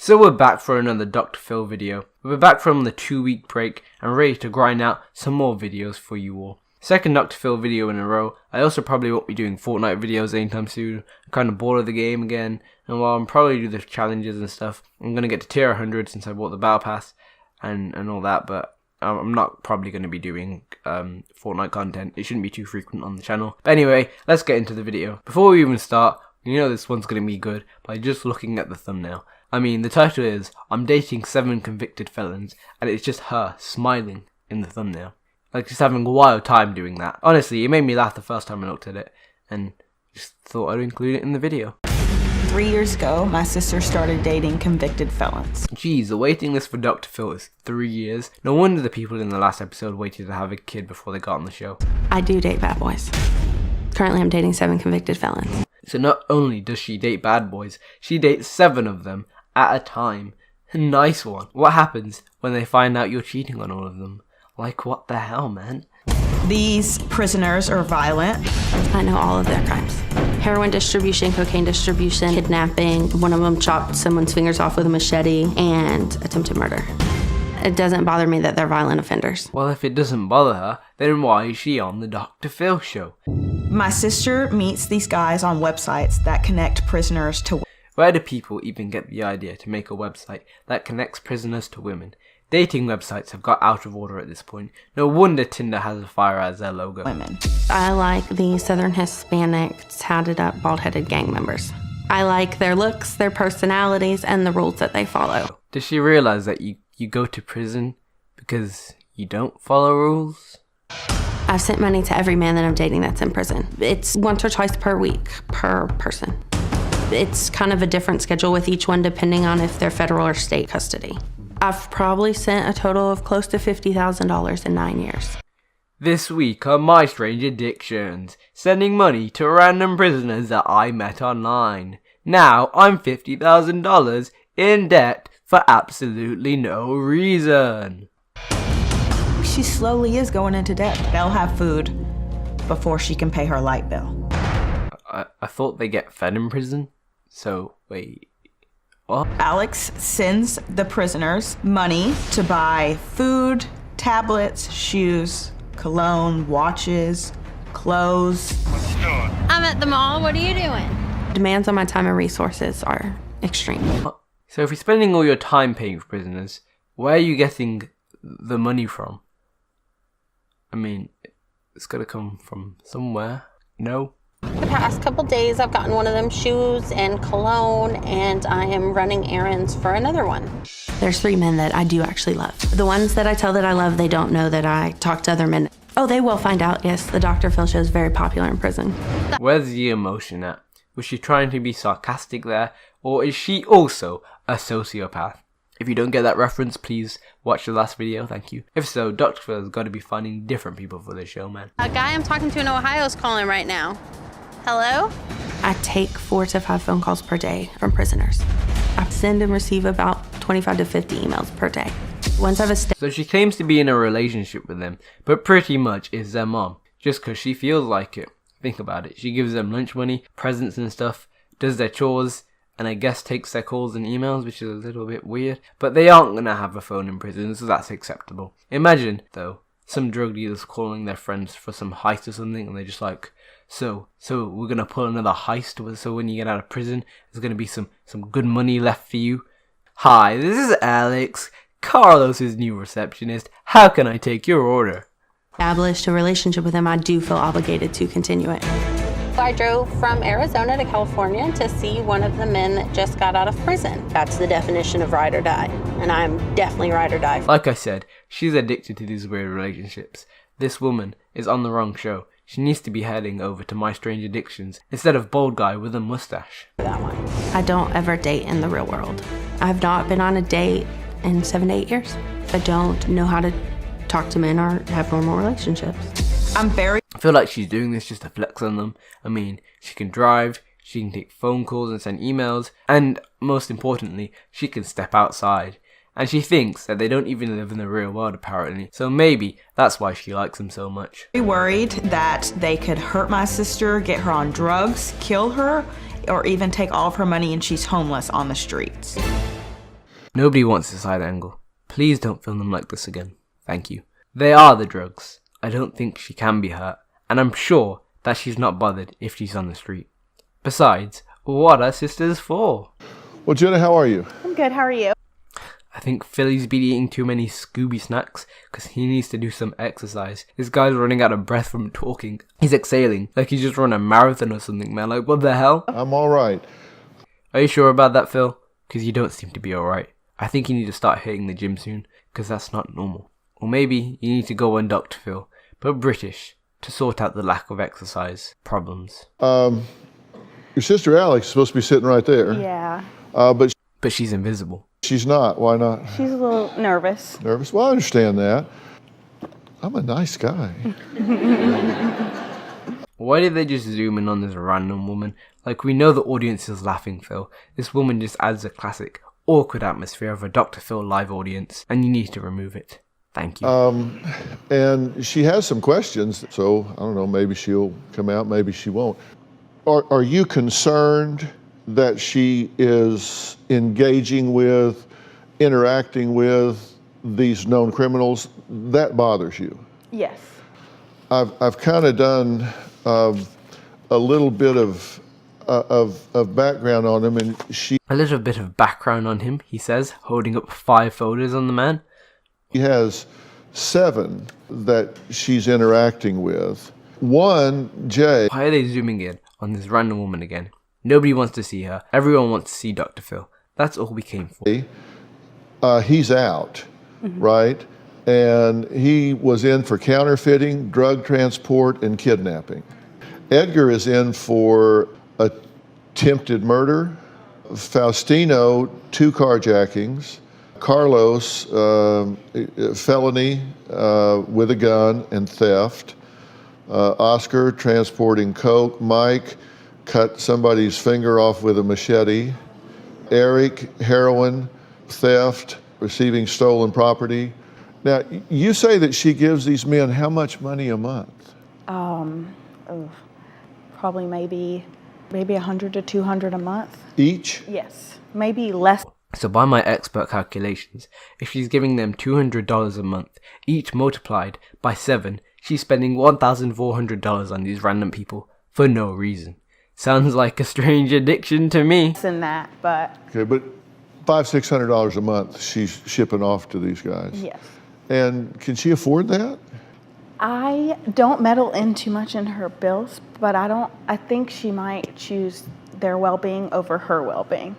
So we're back for another Dr. Phil video. We're back from the 2-week break and ready to grind out some more videos for you all. Second Dr. Phil video in a row. I also probably won't be doing Fortnite videos anytime soon. I'm kind of bored of the game again. And while I'm probably do the challenges and stuff, I'm going to get to tier 100 since I bought the battle pass and all that. But I'm not probably going to be doing Fortnite content. It shouldn't be too frequent on the channel. But anyway, let's get into the video. Before we even start, you know this one's going to be good by just looking at the thumbnail. I mean, the title is, I'm dating 7 convicted felons, and it's just her smiling in the thumbnail. Like, just having a wild time doing that. Honestly, it made me laugh the first time I looked at it, and just thought I'd include it in the video. 3 years ago, my sister started dating convicted felons. Jeez, the waiting list for Dr. Phil is 3 years. No wonder the people in the last episode waited to have a kid before they got on the show. I do date bad boys. Currently, I'm dating 7 convicted felons. So not only does she date bad boys, she dates 7 of them at a time. Nice one. What happens when they find out you're cheating on all of them? Like, what the hell, man? These prisoners are violent. I know all of their crimes. Heroin distribution, cocaine distribution, kidnapping. One of them chopped someone's fingers off with a machete, and attempted murder. It doesn't bother me that they're violent offenders. Well, if it doesn't bother her, then why is she on the Dr. Phil show? My sister meets these guys on websites that connect prisoners to women. Where do people even get the idea to make a website that connects prisoners to women? Dating websites have got out of order at this point. No wonder Tinder has a fire as their logo. I like the Southern Hispanic, tatted up, bald-headed gang members. I like their looks, their personalities, and the rules that they follow. Does she realize that you go to prison because you don't follow rules? I've sent money to every man that I'm dating that's in prison. It's once or twice per week, per person. It's kind of a different schedule with each one depending on if they're federal or state custody. I've probably sent a total of close to $50,000 in 9 years. This week on My Strange Addictions, sending money to random prisoners that I met online. Now I'm $50,000 in debt for absolutely no reason. She slowly is going into debt. They'll have food before she can pay her light bill. I thought they get fed in prison. So, wait, what? Alex sends the prisoners money to buy food, tablets, shoes, cologne, watches, clothes. What you doing? I'm at the mall. What are you doing? Demands on my time and resources are extreme. So if you're spending all your time paying for prisoners, where are you getting the money from? I mean, it's gotta come from somewhere. No? The past couple days, I've gotten one of them shoes and cologne, and I am running errands for another one. There's 3 men that I do actually love. The ones that I tell that I love, they don't know that I talk to other men. Oh, they will find out, yes. The Dr. Phil show is very popular in prison. Where's the emotion at? Was she trying to be sarcastic there, or is she also a sociopath? If you don't get that reference, please watch the last video, thank you. If so, Dr. Phil has got to be finding different people for this show, man. A guy I'm talking to in Ohio is calling right now. Hello? I take 4 to 5 phone calls per day from prisoners. I send and receive about 25 to 50 emails per day. Once I've established. So she claims to be in a relationship with them, but pretty much is their mom, just because she feels like it. Think about it, she gives them lunch money, presents and stuff, does their chores, and I guess takes their calls and emails, which is a little bit weird. But they aren't going to have a phone in prison, so that's acceptable. Imagine, though, some drug dealers calling their friends for some heist or something, and they're just like, So we're going to pull another heist, so when you get out of prison, there's going to be some good money left for you. Hi, this is Alex, Carlos's new receptionist. How can I take your order? Established a relationship with him, I do feel obligated to continue it. I drove from Arizona to California to see one of the men that just got out of prison. That's the definition of ride or die, and I'm definitely ride or die. Like I said, she's addicted to these weird relationships. This woman is on the wrong show. She needs to be heading over to My Strange Addictions instead of bald guy with a mustache. That one. I don't ever date in the real world. I've not been on a date in 7 to 8 years. I don't know how to talk to men or have normal relationships. I feel like she's doing this just to flex on them. I mean, she can drive, she can take phone calls and send emails, and most importantly, she can step outside. And she thinks that they don't even live in the real world apparently, so maybe that's why she likes them so much. Very worried that they could hurt my sister, get her on drugs, kill her, or even take all of her money and she's homeless on the streets. Nobody wants this side angle. Please don't film them like this again. Thank you. They are the drugs. I don't think she can be hurt, and I'm sure that she's not bothered if she's on the street. Besides, what are sisters for? Well, Jenna, how are you? I'm good, how are you? I think Philly's been eating too many Scooby snacks because he needs to do some exercise. This guy's running out of breath from talking. He's exhaling like he's just run a marathon or something, man. Like, what the hell? I'm all right. Are you sure about that, Phil? Because you don't seem to be alright. I think you need to start hitting the gym soon because that's not normal. Or maybe you need to go on Dr. Phil, but British, to sort out the lack of exercise problems. Your sister Alex is supposed to be sitting right there. Yeah. But she's invisible. she's not. Why not? She's a little nervous. Nervous? Well, I understand that. I'm a nice guy. Why did they just zoom in on this random woman? Like, we know the audience is laughing, Phil. This woman just adds a classic, awkward atmosphere of a Dr. Phil live audience, and you need to remove it. Thank you. And she has some questions, so I don't know, maybe she'll come out, maybe she won't. Are you concerned that she is engaging with, interacting with these known criminals? That bothers you? Yes. I've kind of done a little bit of background on him, and she A little bit of background on him, he says, holding up 5 photos on the man. has 7 that she's interacting with. One, Jay, Why are they zooming in on this random woman again? Nobody wants to see her. Everyone wants to see Dr. Phil. That's all we came for. he's out, right? And he was in for counterfeiting, drug transport, and kidnapping. Edgar is in for attempted murder. Faustino, 2 carjackings. Carlos, felony with a gun and theft. Oscar, transporting coke. Mike, cut somebody's finger off with a machete. Eric, heroin, theft, receiving stolen property. Now, you say that she gives these men how much money a month? Probably maybe $100 to $200 a month. Each? Yes. Maybe less. So by my expert calculations, if she's giving them $200 a month, each multiplied by 7, she's spending $1,400 on these random people for no reason. Sounds like a strange addiction to me. Than that, but Okay, but $500-600 a month she's shipping off to these guys. yes. And can she afford that? I don't meddle in too much in her bills, but I think she might choose their well-being over her well-being.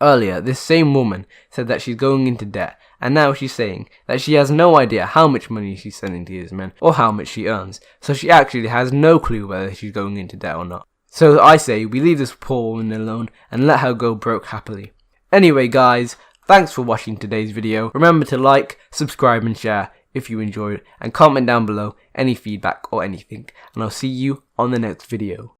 Earlier, this same woman said that she's going into debt, and now she's saying that she has no idea how much money she's sending to these men, or how much she earns, so she actually has no clue whether she's going into debt or not. So I say we leave this poor woman alone and let her go broke happily. Anyway guys, thanks for watching today's video. Remember to like, subscribe and share if you enjoyed, and comment down below any feedback or anything, and I'll see you on the next video.